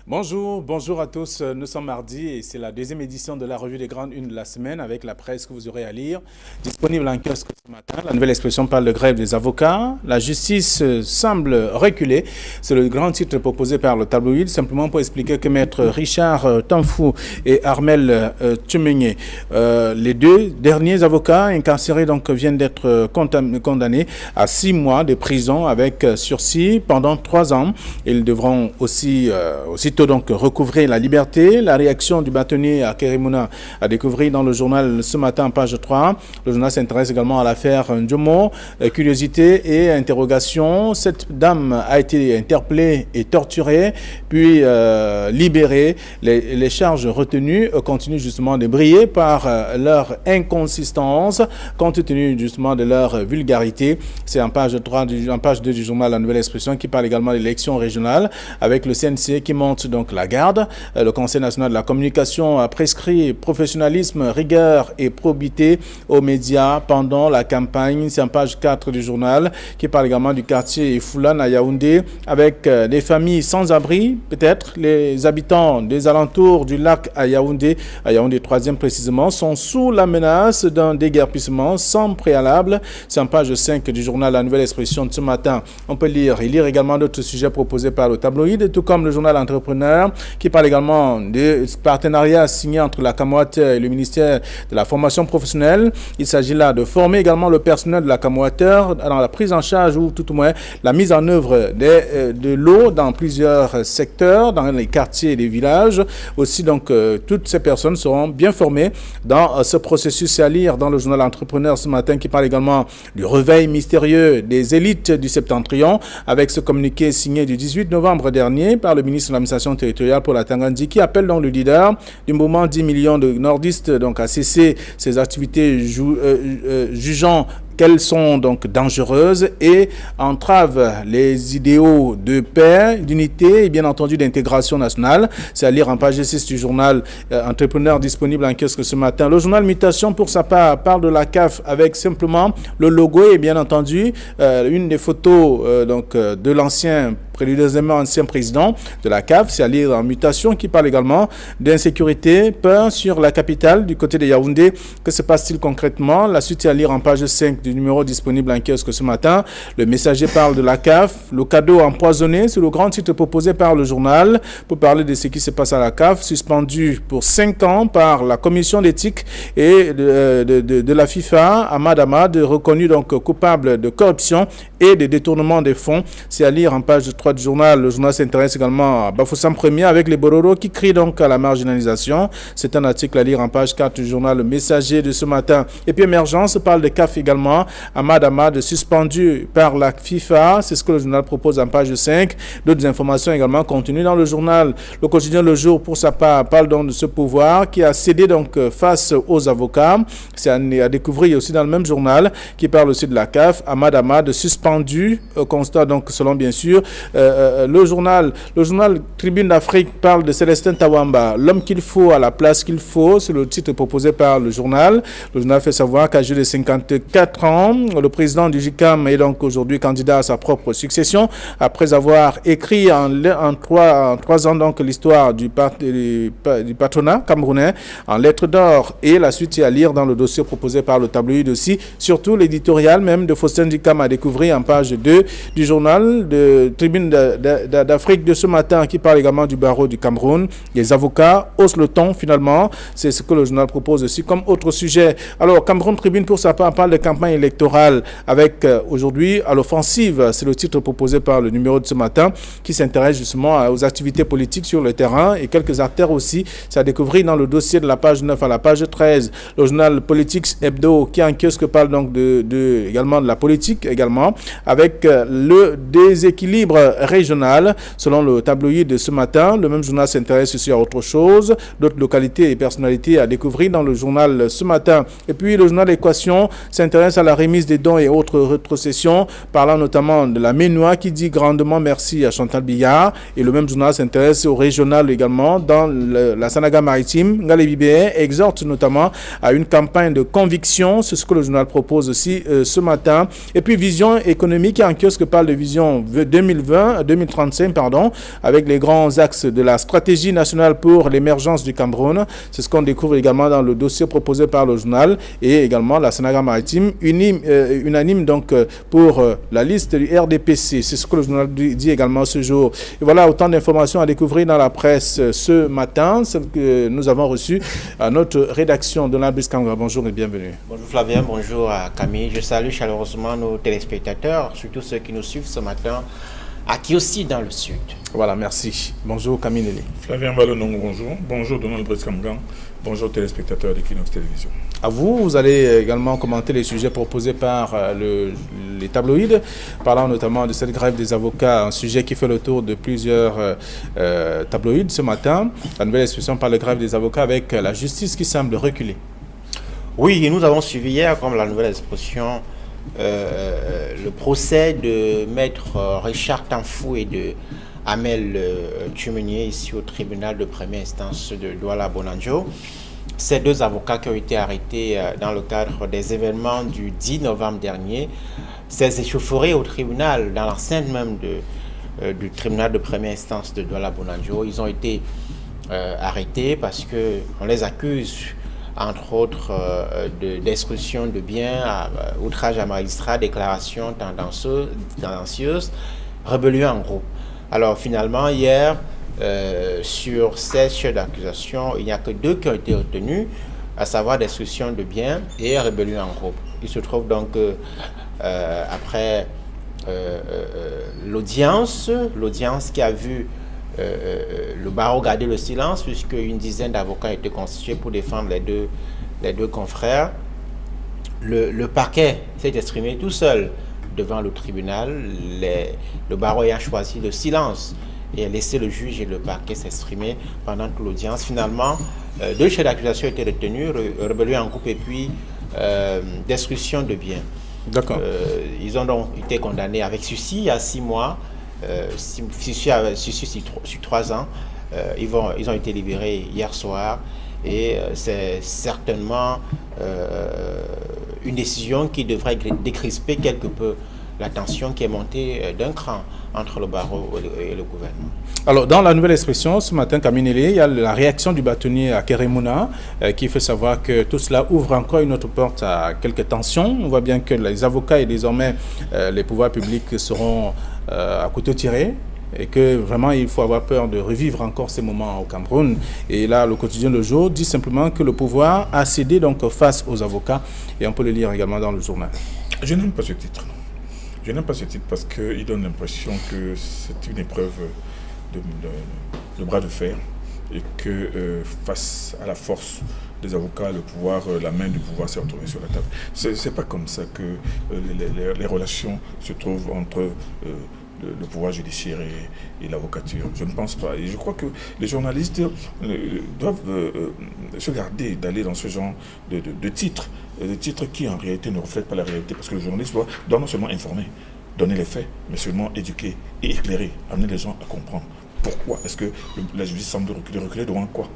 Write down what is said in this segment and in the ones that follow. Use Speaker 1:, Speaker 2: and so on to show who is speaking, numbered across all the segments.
Speaker 1: Bonjour à tous. Nous sommes mardi et c'est la deuxième édition de la revue des grandes unes de la semaine avec la presse que vous aurez à lire. Disponible en kiosque ce matin. La nouvelle expression parle de grève des avocats. La justice semble reculer. C'est le grand titre proposé par le tabloïd, simplement pour expliquer que maître Richard Tanfou et Armel Tchumengé, les deux derniers avocats incarcérés donc viennent d'être condamnés à 6 mois de prison avec sursis pendant 3 ans. Ils devront aussitôt donc recouvrer la liberté. La réaction du bâtonnier à Kerimuna a découvert dans le journal ce matin, page 3. Le journal s'intéresse également à l'affaire Ndjomo. Curiosité et interrogation. Cette dame a été interpellée et torturée, puis libérée. Les charges retenues continuent justement de briller par leur inconsistance, compte tenu justement de leur vulgarité. C'est en page 3, en page 2 du journal La Nouvelle Expression qui parle également de l'élection régionale avec le CNC qui monte donc la garde. Le Conseil national de la communication a prescrit professionnalisme, rigueur et probité aux médias pendant la campagne. C'est en page 4 du journal qui parle également du quartier Foulane à Yaoundé avec des familles sans abri, peut-être les habitants des alentours du lac à Yaoundé 3e précisément, sont sous la menace d'un déguerpissement sans préalable. C'est en page 5 du journal La Nouvelle Expression de ce matin. On peut lire également d'autres sujets proposés par le tabloïd, tout comme le journal Entrepreneur qui parle également des partenariats signés entre la Camouateur et le ministère de la formation professionnelle. Il s'agit là de former également le personnel de la Camouateur dans la prise en charge ou tout au moins la mise en œuvre de l'eau dans plusieurs secteurs, dans les quartiers et les villages. Aussi, donc, toutes ces personnes seront bien formées dans ce processus. C'est à lire dans le journal Entrepreneur ce matin qui parle également du réveil mystérieux des élites du Septentrion avec ce communiqué signé du 18 novembre dernier par le ministre de l'administration territoriale pour la Tanganyika qui appelle donc le leader du mouvement 10 millions de nordistes donc à cesser ses activités jugeant qu'elles sont donc dangereuses et entravent les idéaux de paix, d'unité et bien entendu d'intégration nationale. C'est à lire en page 6 du journal Entrepreneur disponible en kiosque ce matin. Le journal Mutation pour sa part parle de la CAF avec simplement le logo et bien entendu une des photos de l'ancien préludeusement ancien président de la CAF. C'est à lire en Mutation qui parle également d'insécurité, peur sur la capitale du côté de Yaoundé. Que se passe-t-il concrètement? La suite est à lire en page 5 du numéro disponible en kiosque ce matin. Le messager parle de la CAF, le cadeau empoisonné, c'est le grand titre proposé par le journal pour parler de ce qui se passe à la CAF, suspendu pour 5 ans par la commission d'éthique et de la FIFA. Ahmad Ahmad, reconnu donc coupable de corruption et de détournement des fonds. C'est à lire en page 3 du journal. Le journal s'intéresse également à Bafoussam Premier avec les Bororo qui crient donc à la marginalisation. C'est un article à lire en page 4 du journal Le Messager de ce matin. Et puis Émergence parle de CAF également. Ahmad suspendu par la FIFA. C'est ce que le journal propose en page 5. D'autres informations également contenues dans le journal. Le quotidien Le Jour pour sa part parle donc de ce pouvoir qui a cédé donc face aux avocats. C'est à découvrir aussi dans le même journal qui parle aussi de la CAF. Ahmad suspendu, constat donc selon bien sûr le journal Tribune d'Afrique parle de Célestin Tawamba, l'homme qu'il faut à la place qu'il faut. C'est le titre proposé par le journal. Le journal fait savoir qu'à l'âge de 54 ans, le président du JICAM est donc aujourd'hui candidat à sa propre succession après avoir écrit en 3 ans donc l'histoire du patronat camerounais en lettres d'or. Et la suite est à lire dans le dossier proposé par le tabloïd aussi, surtout l'éditorial même de Faustin JICAM à découvrir en page 2 du journal de Tribune d'Afrique de ce matin qui parle également du barreau du Cameroun. Les avocats haussent le ton finalement. C'est ce que le journal propose aussi comme autre sujet. Alors Cameroun Tribune pour sa part parle de campagne électorale avec aujourd'hui à l'offensive. C'est le titre proposé par le numéro de ce matin qui s'intéresse justement aux activités politiques sur le terrain et quelques artères aussi. C'est à découvrir dans le dossier de la page 9 à la page 13. Le journal Politics Hebdo qui en kiosque parle donc également de la politique également avec le déséquilibre régional selon le tabloïd de ce matin. Le même journal s'intéresse aussi à autre chose, d'autres localités et personnalités à découvrir dans le journal ce matin. Et puis le journal Équation s'intéresse à la remise des dons et autres rétrocessions, parlant notamment de la Ménois qui dit grandement merci à Chantal Billard. Et le même journal s'intéresse au régional également dans la Sanaga maritime. Ngalé Bibé exhorte notamment à une campagne de conviction, c'est ce que le journal propose aussi ce matin. Et puis Vision économique et en kiosque parle de vision 2035, avec les grands axes de la stratégie nationale pour l'émergence du Cameroun. C'est ce qu'on découvre également dans le dossier proposé par le journal et également la Sénégal maritime, unanime donc pour la liste du RDPC. C'est ce que le journal dit également ce jour. Et voilà autant d'informations à découvrir dans la presse ce matin, celle que nous avons reçue à notre rédaction de l'Ambus Kanga. Bonjour et bienvenue.
Speaker 2: Bonjour Flavien, bonjour à Camille. Je salue chaleureusement nos téléspectateurs, surtout ceux qui nous suivent ce matin, à qui aussi dans le sud.
Speaker 1: Voilà, merci. Bonjour Camille Nelly.
Speaker 3: Flavien Valonon, bonjour. Bonjour Donald Breskamgan. Bonjour téléspectateurs d'Equinox Télévision.
Speaker 1: À vous, vous allez également commenter les sujets proposés par les tabloïds, parlant notamment de cette grève des avocats, un sujet qui fait le tour de plusieurs tabloïds ce matin. La nouvelle expression parle de grève des avocats avec la justice qui semble reculer.
Speaker 2: Oui, et nous avons suivi hier, comme la nouvelle expression, le procès de maître Richard Tanfou et de Amel Tumenier ici au tribunal de première instance de Douala-Bonanjo. Ces deux avocats qui ont été arrêtés dans le cadre des événements du 10 novembre dernier, ces échauffourées au tribunal, dans l'enceinte même du tribunal de première instance de Douala-Bonanjo, ils ont été arrêtés parce qu'on les accuse, entre autres, d'exclusion de biens, outrage à magistrat, déclaration tendancieuse, rébellion en groupe. Alors finalement, hier, sur 16 chefs d'accusation, il n'y a que 2 qui ont été retenus, à savoir destruction de biens et rébellion en groupe. Il se trouve donc après l'audience qui a vu le barreau garder le silence, puisque une dizaine d'avocats étaient constitués pour défendre les deux confrères, le parquet s'est exprimé tout seul devant le tribunal, le barreau ayant choisi le silence et a laissé le juge et le parquet s'exprimer pendant toute l'audience. Finalement, 2 chefs d'accusation étaient retenus, rébellion en groupe et puis destruction de biens.
Speaker 1: D'accord.
Speaker 2: Ils ont donc été condamnés avec sursis à 6 mois, sursis sur 3 ans. Ils ont été libérés hier soir et c'est certainement une décision qui devrait décrisper quelque peu la tension qui est montée d'un cran entre le barreau et le gouvernement. Alors,
Speaker 1: dans la nouvelle expression, ce matin, Camille Nelly, il y a la réaction du bâtonnier à Kérémouna qui fait savoir que tout cela ouvre encore une autre porte à quelques tensions. On voit bien que les avocats et désormais les pouvoirs publics seront à couteau tiré, et que vraiment il faut avoir peur de revivre encore ces moments au Cameroun. Et là, le quotidien Le Jour dit simplement que le pouvoir a cédé donc face aux avocats, et on peut le lire également dans le journal.
Speaker 3: Je n'aime pas ce titre. Je n'aime pas ce titre parce qu'il donne l'impression que c'est une épreuve de bras de fer et que face à la force des avocats, le pouvoir, la main du pouvoir s'est retrouvée sur la table. C'est pas comme ça que les relations se trouvent entre le pouvoir judiciaire et l'avocature. Je ne pense pas. Et je crois que les journalistes doivent se garder d'aller dans ce genre de titres. Des titres qui en réalité ne reflètent pas la réalité. Parce que le journaliste doit non seulement informer, donner les faits, mais seulement éduquer et éclairer, amener les gens à comprendre. Pourquoi est-ce que la justice semble reculer? Reculer devant quoi?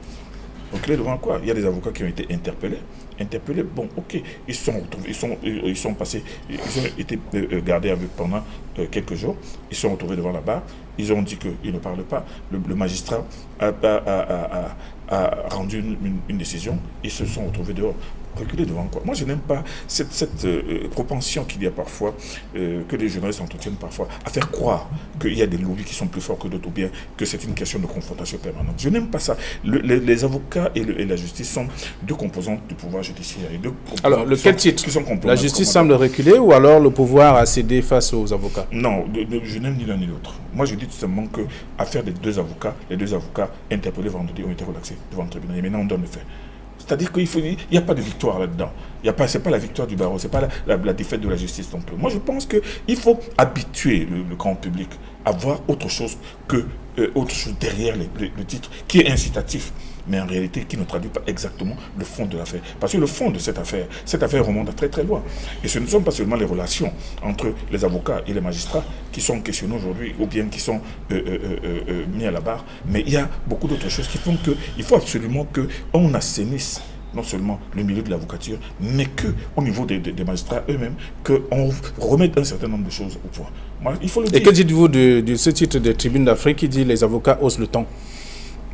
Speaker 3: Reculer devant quoi? Il y a des avocats qui ont été interpellés, bon, ok, ils sont passés, ils ont été gardés avec pendant quelques jours, ils sont retrouvés devant la barre, ils ont dit qu'ils ne parlent pas, le magistrat a rendu une décision, ils se sont retrouvés dehors. Reculer devant quoi? Moi, je n'aime pas cette propension qu'il y a parfois, que les journalistes entretiennent parfois, à faire croire qu'il y a des lobbies qui sont plus forts que d'autres, ou bien que c'est une question de confrontation permanente. Je n'aime pas ça. Les avocats et la justice sont 2 composantes du pouvoir judiciaire.
Speaker 1: Alors, lequel titre? La justice semble reculer ou alors le pouvoir a cédé face aux avocats?
Speaker 3: Non, je n'aime ni l'un ni l'autre. Moi, je dis tout simplement que l'affaire des 2 avocats, les 2 avocats interpellés vendredi ont été relaxés devant le tribunal. Et maintenant, on donne le fait. C'est-à-dire qu'il n'y a pas de victoire là-dedans. Ce n'est pas la victoire du barreau, ce n'est pas la défaite de la justice non plus. Moi, je pense qu'il faut habituer le grand public à voir autre chose que autre chose derrière le titre, qui est incitatif, mais en réalité qui ne traduit pas exactement le fond de l'affaire. Parce que le fond de cette affaire remonte à très très loin. Et ce ne sont pas seulement les relations entre les avocats et les magistrats qui sont questionnés aujourd'hui, ou bien qui sont mis à la barre, mais il y a beaucoup d'autres choses qui font qu'il faut absolument qu'on assainisse non seulement le milieu de l'avocature, mais qu'au niveau des magistrats eux-mêmes, qu'on remette un certain nombre de choses au point. Moi, il faut le dire.
Speaker 1: Et que dites-vous de ce titre de Tribune d'Afrique qui dit les avocats haussent le ton?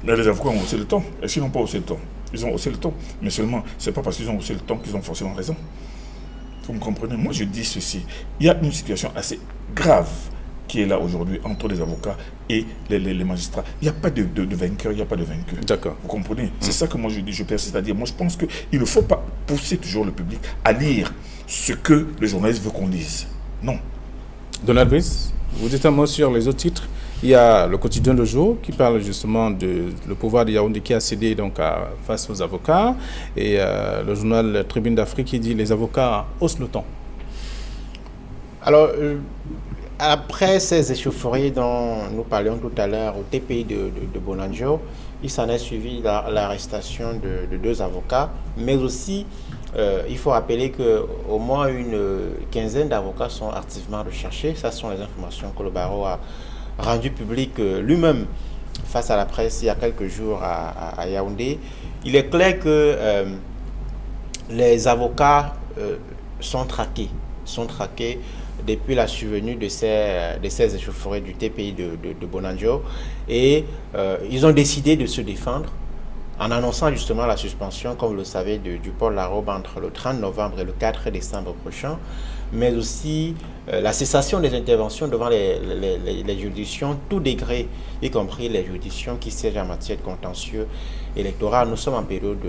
Speaker 3: Mais les avocats ont haussé le ton. Et s'ils n'ont pas haussé le ton, ils ont haussé le ton. Mais seulement, ce n'est pas parce qu'ils ont haussé le ton qu'ils ont forcément raison. Vous me comprenez? Moi, je dis ceci. Il y a une situation assez grave qui est là aujourd'hui entre les avocats et les magistrats. Il n'y a pas de vainqueur, il n'y a pas de vainqueur.
Speaker 1: D'accord.
Speaker 3: Vous comprenez? C'est ça que moi je dis, je persiste à dire. Moi, je pense qu'il ne faut pas pousser toujours le public à lire ce que le journaliste veut qu'on lise. Non.
Speaker 1: Donald Brice, vous dites un mot sur les autres titres. Il y a le quotidien Le Jour qui parle justement de le pouvoir de Yaoundé qui a cédé donc face aux avocats, et le journal Tribune d'Afrique qui dit les avocats haussent le ton.
Speaker 2: Alors, après ces échauffourées dont nous parlions tout à l'heure au TPI de Bonanjo, il s'en est suivi l'arrestation de 2 avocats, mais aussi il faut rappeler qu'au moins une quinzaine d'avocats sont activement recherchés. Ça sont les informations que le barreau a rendu public lui-même face à la presse il y a quelques jours à Yaoundé. Il est clair que les avocats sont traqués depuis la survenue de ces échauffourées du TPI de Bonanjo, et ils ont décidé de se défendre en annonçant justement la suspension, comme vous le savez, du port Larobe entre le 30 novembre et le 4 décembre prochain, mais aussi la cessation des interventions devant les juridictions, tout degré, y compris les juridictions qui siègent en matière de contentieux électoral. Nous sommes en période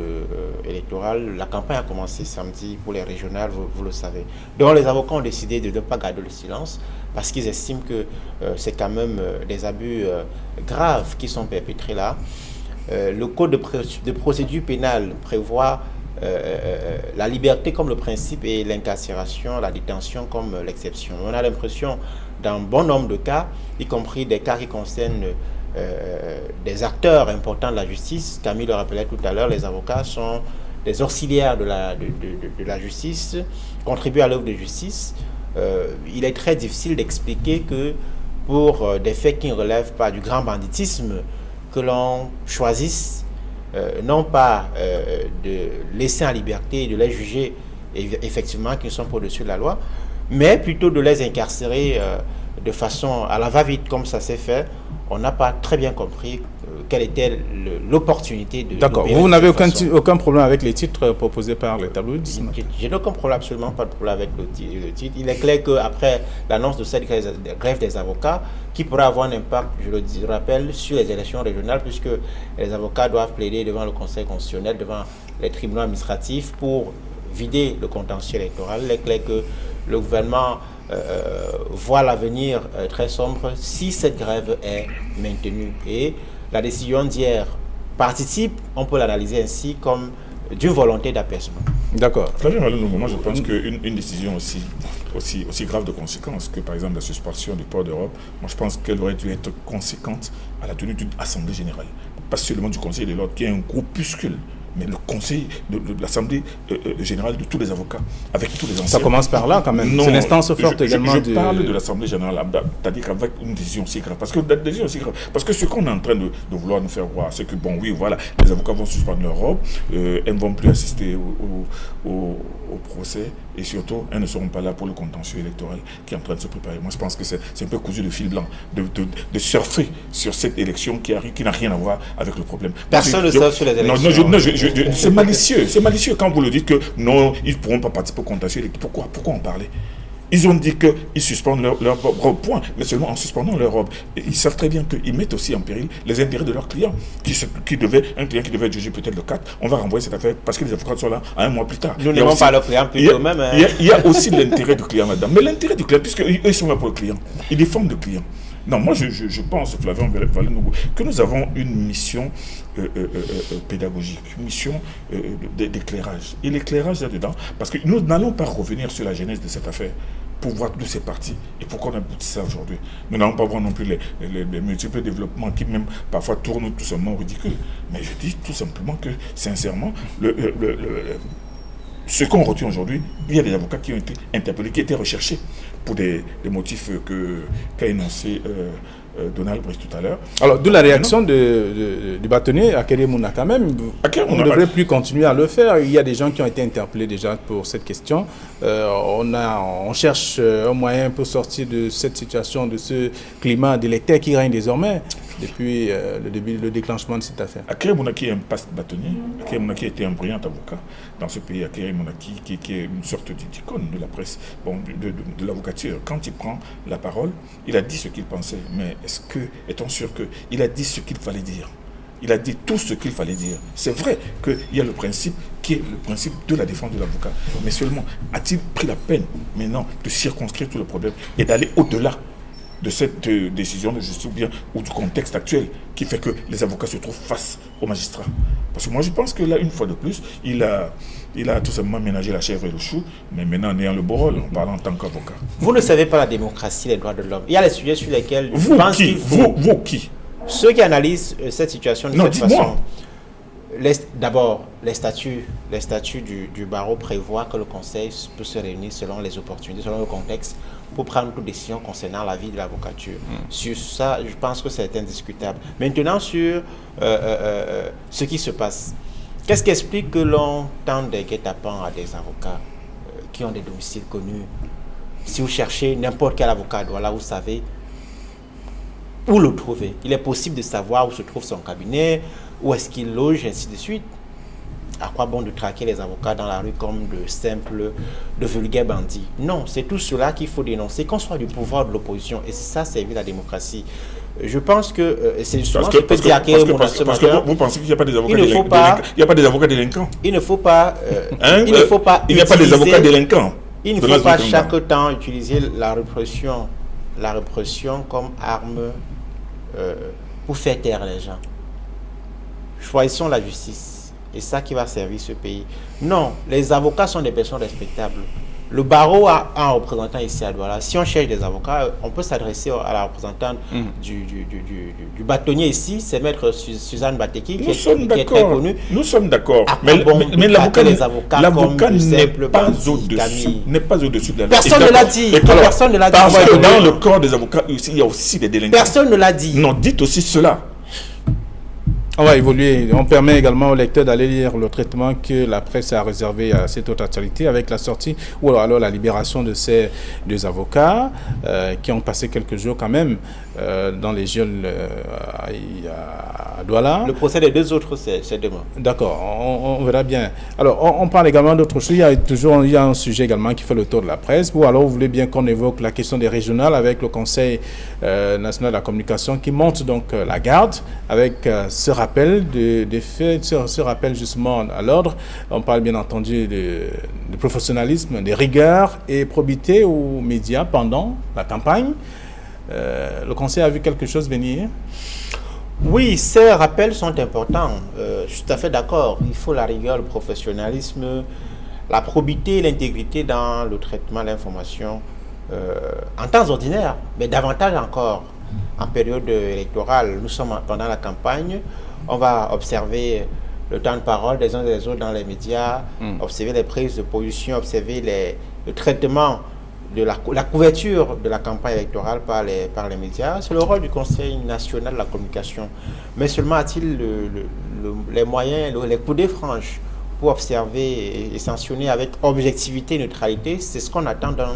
Speaker 2: électorale. La campagne a commencé samedi pour les régionales, vous le savez. Donc les avocats ont décidé de ne pas garder le silence parce qu'ils estiment que c'est quand même des abus graves qui sont perpétrés là. Le code de procédure pénale prévoit la liberté comme le principe et l'incarcération, la détention comme l'exception. On a l'impression, dans bon nombre de cas, y compris des cas qui concernent des acteurs importants de la justice, Camille le rappelait tout à l'heure, les avocats sont des auxiliaires de la justice, contribuent à l'œuvre de justice. Il est très difficile d'expliquer que pour des faits qui ne relèvent pas du grand banditisme, que l'on choisisse non pas de laisser en liberté et de les juger effectivement qui ne sont pas au-dessus de la loi, mais plutôt de les incarcérer de façon à la va-vite comme ça s'est fait. On n'a pas très bien compris quelle était l'opportunité de...
Speaker 1: D'accord, vous n'avez aucun problème avec les titres proposés par les tabloïds?
Speaker 2: Je n'ai aucun problème, absolument pas de problème avec le titre. Il est clair qu'après l'annonce de cette grève des avocats, qui pourrait avoir un impact, je le rappelle, sur les élections régionales, puisque les avocats doivent plaider devant le Conseil constitutionnel, devant les tribunaux administratifs pour vider le contentieux électoral. Il est clair que le gouvernement voit l'avenir très sombre si cette grève est maintenue. Et la décision d'hier participe, on peut l'analyser ainsi, comme d'une volonté d'apaisement.
Speaker 1: D'accord.
Speaker 3: Moi, je pense qu'une décision aussi grave de conséquences que, par exemple, la suspension du port d'Europe, moi, je pense qu'elle aurait dû être conséquente à la tenue d'une assemblée générale. Pas seulement du Conseil de l'ordre, qui est un groupuscule, mais le conseil de l'Assemblée générale de tous les avocats, avec tous les anciens.
Speaker 1: Ça commence par là quand même. C'est l'instance forte également.
Speaker 3: Je parle de l'Assemblée générale, c'est-à-dire qu'avec une décision aussi grave. Parce que ce qu'on est en train de vouloir nous faire voir, c'est que, bon, oui, voilà, les avocats vont suspendre leur robe, elles ne vont plus assister au procès, et surtout, elles ne seront pas là pour le contentieux électoral qui est en train de se préparer. Moi, je pense que c'est un peu cousu de fil blanc, de surfer sur cette élection qui n'a rien à voir avec le problème.
Speaker 2: Personne ne sait sur les élections.
Speaker 3: Non, c'est malicieux quand vous le dites que non, ils ne pourront pas participer au contentieux. Pourquoi en parler? Ils ont dit qu'ils suspendent leur robe, point, mais seulement en suspendant leur robe. Et ils savent très bien qu'ils mettent aussi en péril les intérêts de leurs clients. Un client qui devait être jugé peut-être le 4, on va renvoyer cette affaire parce que les avocats sont là un mois plus tard.
Speaker 2: Nous n'aimons pas le client plutôt même.
Speaker 3: Il y a aussi l'intérêt du client, madame. Mais l'intérêt du client, puisqu'ils sont là pour le client, ils défendent le client. Non, moi je pense, Flavien Valenougou, que nous avons une mission pédagogique, une mission d'éclairage. Et l'éclairage là-dedans, parce que nous n'allons pas revenir sur la genèse de cette affaire pour voir d'où c'est parti et pourquoi on aboutit ça aujourd'hui. Nous n'allons pas voir non plus les multiples développements qui même parfois tournent tout simplement ridicules. Mais je dis tout simplement que, sincèrement, ce qu'on retient aujourd'hui, il y a des avocats qui ont été interpellés, qui étaient recherchés pour des motifs qu'a énoncé Donald Brice tout à l'heure.
Speaker 1: Alors, d'où la réaction du bâtonnier Akere Mouna quand même. On ne devrait plus continuer à le faire. Il y a des gens qui ont été interpellés déjà pour cette question. On cherche un moyen pour sortir de cette situation, de ce climat délétère qui règne désormais depuis le déclenchement de cette affaire.
Speaker 3: Akere Mouna qui est un bâtonnier, Akere Mouna qui a été un brillant avocat dans ce pays, Akere Mouna qui est une sorte d'icône de la presse, de l'avocature. Quand il prend la parole, il a dit ce qu'il pensait, mais est-on sûr qu'il a dit ce qu'il fallait dire? Il a dit tout ce qu'il fallait dire. C'est vrai qu'il y a le principe qui est le principe de la défense de l'avocat. Mais seulement, a-t-il pris la peine maintenant de circonscrire tout le problème et d'aller au-delà de cette décision de justice ou du contexte actuel qui fait que les avocats se trouvent face aux magistrats? Parce que moi, je pense que là, une fois de plus, il a tout simplement ménagé la chèvre et le chou, mais maintenant, en ayant le beau rôle, en parlant en tant qu'avocat.
Speaker 2: Vous ne savez pas la démocratie, les droits de l'homme. Il y a les sujets sur lesquels...
Speaker 3: Vous qui
Speaker 2: Ceux qui analysent cette situation de cette façon... D'abord, les statuts du barreau prévoient que le conseil peut se réunir selon les opportunités, selon le contexte, pour prendre toute décision concernant la vie de l'avocature. Sur ça, je pense que c'est indiscutable. Maintenant, sur ce qui se passe, qu'est-ce qui explique que l'on tende des guet-apens à des avocats qui ont des domiciles connus? Si vous cherchez n'importe quel avocat, voilà, vous savez où le trouver. Il est possible de savoir où se trouve son cabinet, où est-ce qu'il loge, ainsi de suite. À quoi bon de traquer les avocats dans la rue comme de vulgaires bandits? Non, c'est tout cela qu'il faut dénoncer, qu'on soit du pouvoir ou de l'opposition. Et ça, c'est la démocratie. Je pense que c'est justement ce que peut dire
Speaker 3: parce que vous pensez qu'il n'y a pas des avocats délinquants? Il n'y a pas des avocats délinquants.
Speaker 2: Il ne faut pas...
Speaker 3: il n'y a pas des avocats délinquants.
Speaker 2: Il ne faut pas chaque temps utiliser la répression comme arme pour faire taire les gens. Choisissons la justice. Et ça qui va servir ce pays. Non, les avocats sont des personnes respectables. Le barreau a un représentant ici à Douala. Si on cherche des avocats, on peut s'adresser à la représentante du bâtonnier ici, c'est maître Suzanne Bateki, qui est très connue.
Speaker 3: Nous sommes d'accord. Mais l'avocat n'est pas au-dessus de la loi.
Speaker 2: Personne ne l'a dit. Personne ne l'a dit.
Speaker 3: Parce que dans le corps des avocats, il y a aussi des délinquants.
Speaker 2: Personne ne l'a dit.
Speaker 3: Non, dites aussi cela.
Speaker 1: On va évoluer. On permet également aux lecteurs d'aller lire le traitement que la presse a réservé à cette autre actualité avec la sortie ou alors la libération de ces deux avocats qui ont passé quelques jours quand même dans les geôles à Douala.
Speaker 2: Le procès des deux autres, c'est demain.
Speaker 1: D'accord, on verra bien. Alors, on parle également d'autres choses. Il y a un sujet également qui fait le tour de la presse. Ou alors, vous voulez bien qu'on évoque la question des régionales avec le Conseil national de la communication qui monte donc la garde avec ce rappel des faits, ce rappel justement à l'ordre. On parle bien entendu de professionnalisme, de rigueur et probité aux médias pendant la campagne. Le Conseil a vu quelque chose venir?
Speaker 2: Oui, ces rappels sont importants. Je suis tout à fait d'accord. Il faut la rigueur, le professionnalisme, la probité et l'intégrité dans le traitement de l'information en temps ordinaire, mais davantage encore en période électorale. Nous sommes pendant la campagne, on va observer le temps de parole des uns et des autres dans les médias, observer les prises de position, observer le traitement de la couverture de la campagne électorale par les médias. C'est le rôle du Conseil national de la communication. Mais seulement a-t-il les moyens, les coudées franches pour observer et sanctionner avec objectivité et neutralité? C'est ce qu'on attend d'un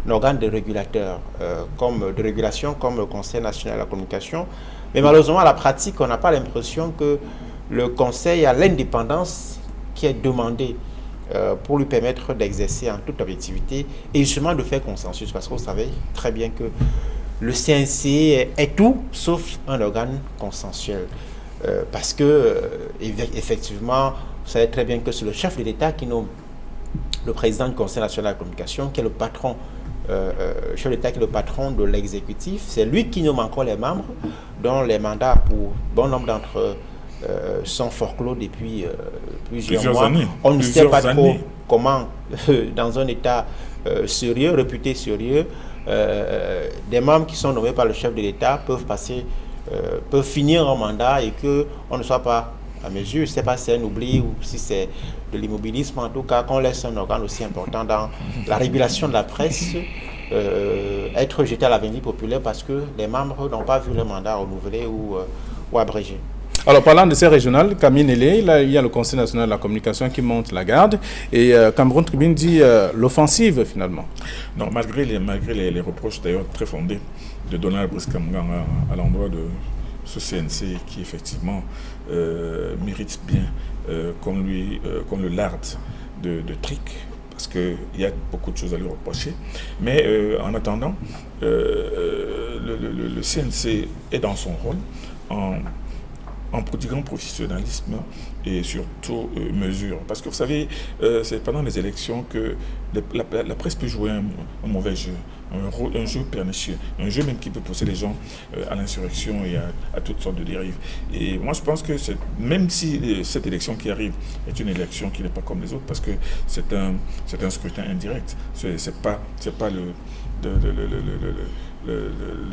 Speaker 2: organe de régulateur, de régulation comme le Conseil national de la communication. Mais malheureusement, à la pratique, on n'a pas l'impression que le Conseil a l'indépendance qui est demandée pour lui permettre d'exercer en toute objectivité et justement de faire consensus. Parce que vous savez très bien que le CNC est tout sauf un organe consensuel. Parce que, effectivement, vous savez très bien que c'est le chef de l'État qui nomme le président du Conseil national de la communication, qui est le patron, chef de l'État qui est le patron de l'exécutif. C'est lui qui nomme encore les membres, dont les mandats pour bon nombre d'entre eux sont forclos depuis plusieurs mois.
Speaker 3: Années.
Speaker 2: On ne sait pas trop comment, dans un État sérieux, réputé sérieux, des membres qui sont nommés par le chef de l'État peuvent finir un mandat et qu'on ne soit pas à mesure. Je ne sais pas si c'est un oubli ou si c'est de l'immobilisme, en tout cas qu'on laisse un organe aussi important dans la régulation de la presse être jeté à l'avenir populaire parce que les membres n'ont pas vu le mandat renouvelé ou abrégé.
Speaker 1: Alors, parlant de ces régionales, Camille Nélé, là, il y a le Conseil national de la communication qui monte la garde et Cameroun Tribune dit l'offensive finalement.
Speaker 3: Non, malgré les reproches d'ailleurs très fondés de Donald Brice Kamgan à l'endroit de ce CNC qui effectivement mérite bien comme le LARD de Tric, parce qu'il y a beaucoup de choses à lui reprocher. Mais en attendant, le CNC est dans son rôle en prodiguant professionnalisme et surtout mesure. Parce que vous savez, c'est pendant les élections que la presse peut jouer un mauvais jeu, un jeu pernicieux, un jeu même qui peut pousser les gens à l'insurrection et à toutes sortes de dérives. Et moi je pense que même si cette élection qui arrive est une élection qui n'est pas comme les autres, parce que c'est un scrutin indirect, c'est pas le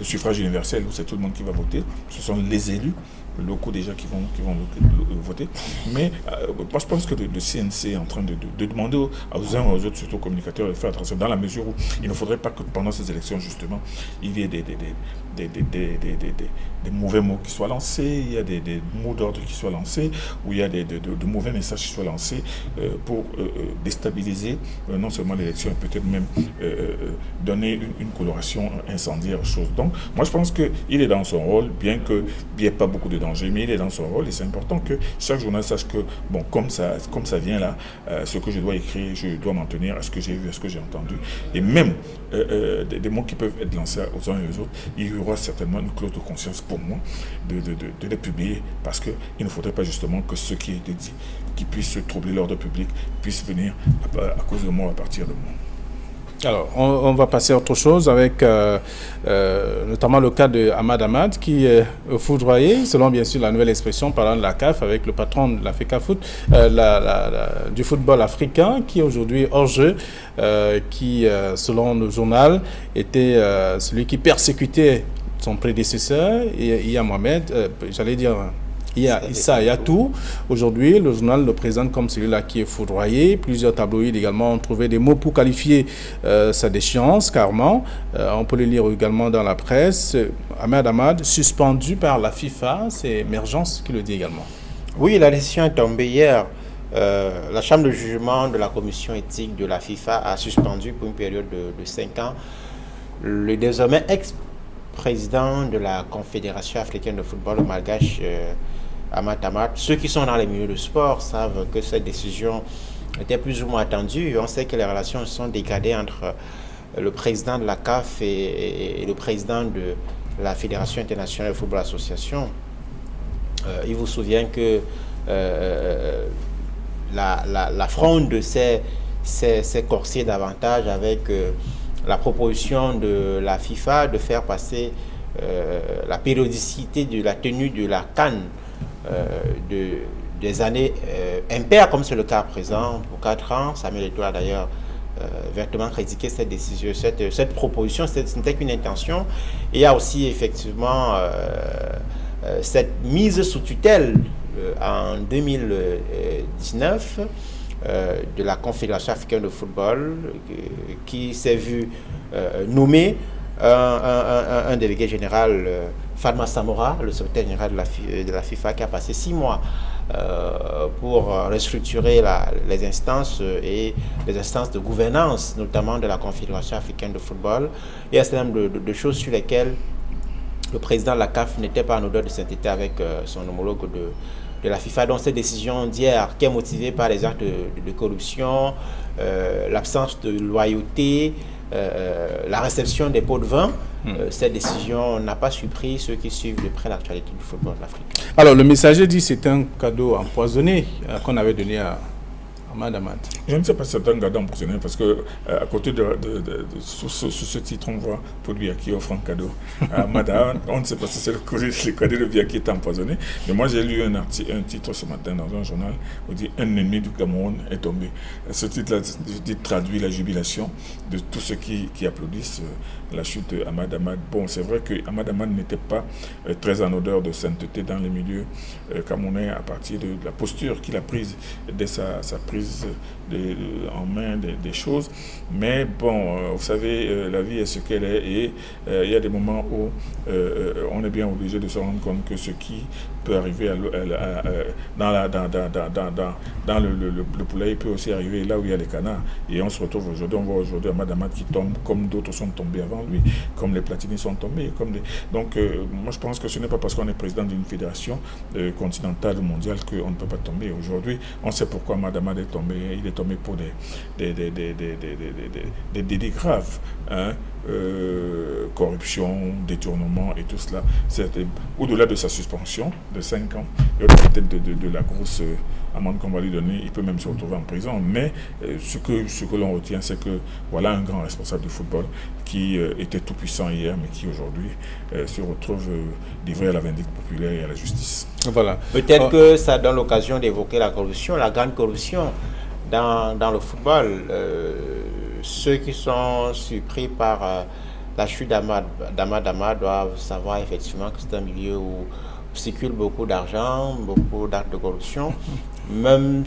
Speaker 3: suffrage universel où c'est tout le monde qui va voter, ce sont les élus locaux déjà qui vont voter. Mais moi je pense que le CNC est en train de demander aux uns aux autres, surtout aux communicateurs, de faire attention dans la mesure où il ne faudrait pas que pendant ces élections justement il y ait des mauvais mots qui soient lancés, il y a des mots d'ordre qui soient lancés, ou il y a de mauvais messages qui soient lancés pour déstabiliser non seulement l'élection, mais peut-être même donner une coloration incendiaire aux choses. Donc moi je pense qu'il est dans son rôle, bien qu'il n'y ait pas beaucoup de danger, mais il est dans son rôle et c'est important que chaque journal sache que, bon, comme ça vient là, ce que je dois écrire, je dois m'en tenir à ce que j'ai vu, à ce que j'ai entendu. Et même des mots qui peuvent être lancés aux uns et aux autres, il y aura certainement une clause de conscience pour moi de les publier, parce qu'il ne faudrait pas justement que ce qui a été dit, qui puisse troubler l'ordre public, puisse venir à cause de moi, à partir de moi.
Speaker 1: Alors, on va passer à autre chose avec notamment le cas de Ahmad qui est foudroyé, selon bien sûr la nouvelle expression parlant de la CAF, avec le patron de la FECAFOOT, du football africain, qui est aujourd'hui hors jeu, qui, selon le journal, était celui qui persécutait son prédécesseur, Iya Mohamed, il y a Issa Yatou. Aujourd'hui, le journal le présente comme celui-là qui est foudroyé. Plusieurs tabloïds également ont trouvé des mots pour qualifier sa déchéance, carrément. On peut le lire également dans la presse. Ahmad, suspendu par la FIFA, c'est Emergence qui le dit également.
Speaker 2: Oui, la décision est tombée hier. La chambre de jugement de la commission éthique de la FIFA a suspendu pour une période de 5 ans le désormais ex-président de la Confédération africaine de football, le malgache Ahmad. Ceux qui sont dans les milieux de sport savent que cette décision était plus ou moins attendue. On sait que les relations sont dégradées entre le président de la CAF et le président de la Fédération internationale de football association. Il vous souvient que la fronde de ces corsés davantage avec la proposition de la FIFA de faire passer la périodicité de la tenue de la CAN des années impaires, comme c'est le cas présent, pour 4 ans. Samuel Eto'o a d'ailleurs vertement critiqué cette décision, cette proposition. Ce n'était qu'une intention. Et il y a aussi effectivement cette mise sous tutelle en 2019 de la Confédération africaine de football qui s'est vu nommer un délégué général, Fatma Samora, le secrétaire général de la FIFA, qui a passé 6 mois pour restructurer les instances et les instances de gouvernance, notamment de la Confédération africaine de football. Il y a un certain nombre de choses sur lesquelles le président de la CAF n'était pas en odeur de sainteté avec son homologue de la FIFA. Donc cette décision d'hier, qui est motivée par les actes de corruption, l'absence de loyauté, la réception des pots de vin, cette décision n'a pas surpris ceux qui suivent de près l'actualité du football de l'Afrique.
Speaker 1: Alors le messager dit que c'est un cadeau empoisonné qu'on avait donné à Ahmad.
Speaker 3: Je ne sais pas si c'est un cadeau empoisonné, parce que à côté sous ce titre, on voit produit qui offre un cadeau à Ahmad. On ne sait pas si c'est le cadeau de Bia qui est empoisonné. Mais moi, j'ai lu un titre ce matin dans un journal où dit « Un ennemi du Cameroun est tombé ». Ce titre-là traduit la jubilation de tous ceux qui applaudissent la chute d'Ahmad. Bon, c'est vrai que Ahmad n'était pas très en odeur de sainteté dans les milieux camerounais à partir de la posture qu'il a prise dès sa prise prise en main des choses. Mais bon, vous savez, la vie est ce qu'elle est et il y a des moments où on est bien obligé de se rendre compte que ce qui peut arriver dans le poulailler peut aussi arriver là où il y a les canards. Et on se retrouve aujourd'hui, on voit aujourd'hui Ahmad Ahmad qui tombe comme d'autres sont tombés avant lui, comme les Platini sont tombés. Donc moi je pense que ce n'est pas parce qu'on est président d'une fédération continentale ou mondiale qu'on ne peut pas tomber. Aujourd'hui, on sait pourquoi Ahmad Ahmad est tombé. Il est tombé pour des délits graves. Hein. Corruption, détournement et tout cela. Au-delà de sa suspension de 5 ans, et au-delà peut-être de la grosse amende qu'on va lui donner, il peut même se retrouver en prison. Mais ce que l'on retient, c'est que voilà un grand responsable du football qui était tout puissant hier, mais qui aujourd'hui se retrouve livré à la vindicte populaire et à la justice.
Speaker 2: Voilà. Peut-être que ça donne l'occasion d'évoquer la corruption, la grande corruption dans le football. Ceux qui sont surpris par la chute d'Ahmad doivent savoir effectivement que c'est un milieu où circule beaucoup d'argent, beaucoup d'actes de corruption. Même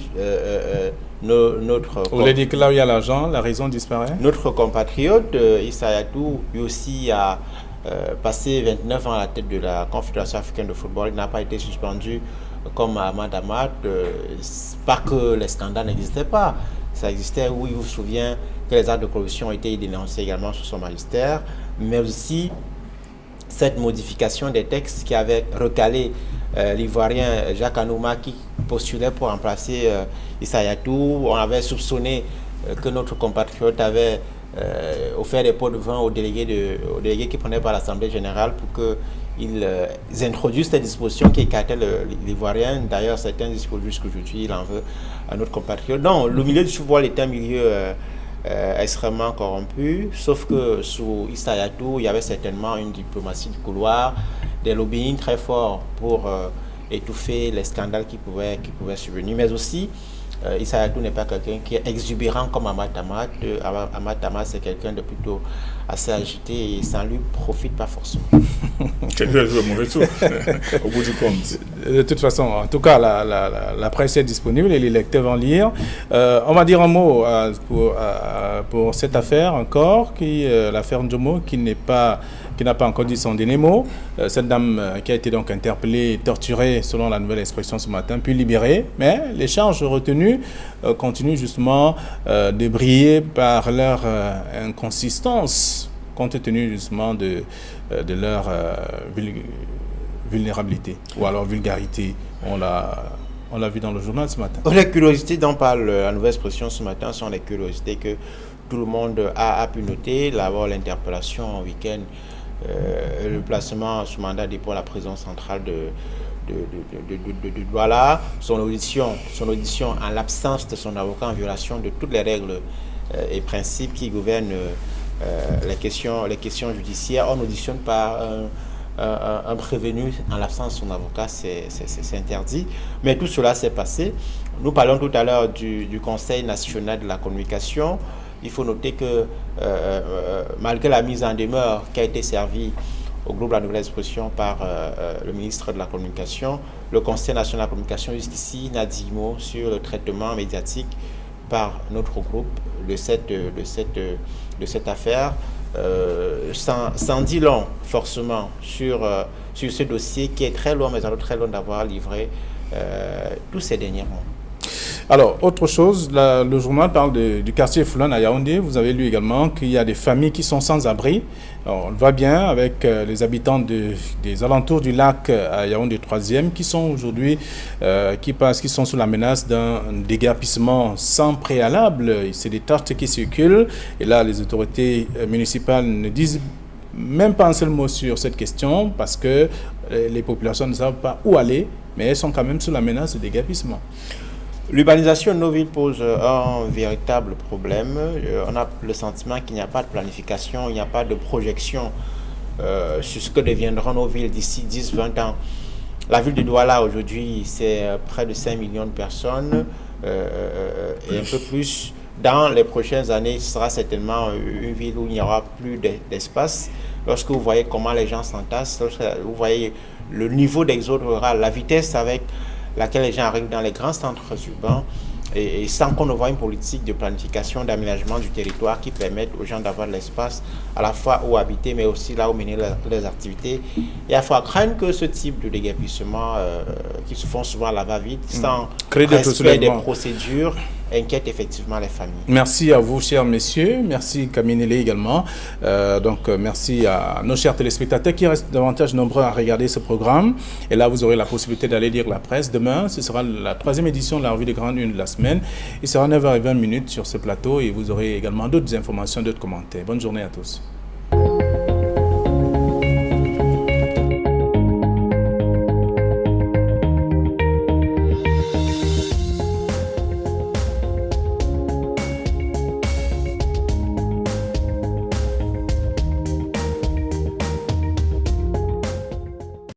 Speaker 2: notre...
Speaker 1: Vous voulez dire que là où il y a l'argent, la raison disparaît?
Speaker 2: Notre compatriote Issa Hayatou, lui aussi a passé 29 ans à la tête de la Confédération africaine de football. Il n'a pas été suspendu comme Ahmad Ahmad, pas que les scandales n'existaient pas. Ça existait, oui, vous vous souvenez que les actes de corruption ont été dénoncés également sous son magistère, mais aussi cette modification des textes qui avait recalé l'Ivoirien Jacques Anouma qui postulait pour remplacer Issa Hayatou. On avait soupçonné que notre compatriote avait offert des pots de vin aux délégués qui prenaient par l'Assemblée générale pour qu'ils introduisent ces dispositions qui écartaient l'Ivoirien. D'ailleurs, certains disent qu'aujourd'hui, il en veut à notre compatriote. Non, le milieu du football est un milieu extrêmement corrompu, sauf que sous Issa Hayatou, il y avait certainement une diplomatie du couloir, des lobbying très forts pour étouffer les scandales qui pouvaient survenir, mais aussi Issa Hayatou n'est pas quelqu'un qui est exubérant comme Ahmad Ahmad. Ahmad Ahmad, c'est quelqu'un de plutôt assez agité et ça ne lui profite pas forcément.
Speaker 3: Quelqu'un joue un mauvais tour, au bout du compte.
Speaker 1: De toute façon, en tout cas, la presse est disponible et les lecteurs vont lire. On va dire un mot pour cette affaire encore, l'affaire Njomo, qui n'a pas encore dit son dernier mot. Cette dame qui a été donc interpellée, torturée, selon la nouvelle expression ce matin, puis libérée. Mais les charges retenues continuent justement de briller par leur inconsistance, compte tenu justement de leur vulnérabilité ou alors vulgarité. On l'a vu dans le journal ce matin.
Speaker 2: Les curiosités dont parle la nouvelle expression ce matin sont les curiosités que tout le monde a pu noter. D'abord, l'interpellation en week-end, le placement sous mandat de dépôt à la prison centrale de Douala, son audition en l'absence de son avocat, en violation de toutes les règles et principes qui gouvernent les questions judiciaires. On n'auditionne pas un prévenu en l'absence de son avocat, c'est interdit. Mais tout cela s'est passé. Nous parlons tout à l'heure du Conseil national de la communication. Il faut noter que malgré la mise en demeure qui a été servie au groupe La Nouvelle Expression par le ministre de la Communication, le Conseil national de la communication jusqu'ici n'a dit mot sur le traitement médiatique par notre groupe de cette affaire. Sans dire long forcément sur ce dossier qui est très long, mais très long d'avoir livré tous ces derniers mois.
Speaker 1: Alors, autre chose, le journal parle du quartier Foulane à Yaoundé. Vous avez lu également qu'il y a des familles qui sont sans abri. Alors, on le voit bien avec les habitants des alentours du lac à Yaoundé 3e qui sont aujourd'hui, qui sont sous la menace d'un déguerpissement sans préalable. C'est des tartes qui circulent. Et là, les autorités municipales ne disent même pas un seul mot sur cette question parce que les populations ne savent pas où aller, mais elles sont quand même sous la menace de déguerpissement.
Speaker 2: L'urbanisation de nos villes pose un véritable problème. On a le sentiment qu'il n'y a pas de planification, il n'y a pas de projection sur ce que deviendront nos villes d'ici 10-20 ans. La ville de Douala aujourd'hui, c'est près de 5 millions de personnes et un peu plus. Dans les prochaines années, ce sera certainement une ville où il n'y aura plus d'espace. Lorsque vous voyez comment les gens s'entassent, lorsque vous voyez le niveau d'exode rural, la vitesse avec laquelle les gens arrivent dans les grands centres urbains, et sans qu'on ne voit une politique de planification, d'aménagement du territoire qui permette aux gens d'avoir de l'espace à la fois où habiter, mais aussi là où mener leurs activités. Et à fois craindre que ce type de déguerpissement qui se font souvent à la va-vite, sans respect des procédures, inquiète effectivement les familles.
Speaker 1: Merci à vous, chers messieurs. Merci Kaminele également. Merci à nos chers téléspectateurs qui restent davantage nombreux à regarder ce programme. Et là, vous aurez la possibilité d'aller lire la presse. Demain, ce sera la 3e édition de la revue des grandes unes de la semaine. Il sera 9h20 sur ce plateau et vous aurez également d'autres informations, d'autres commentaires. Bonne journée à tous.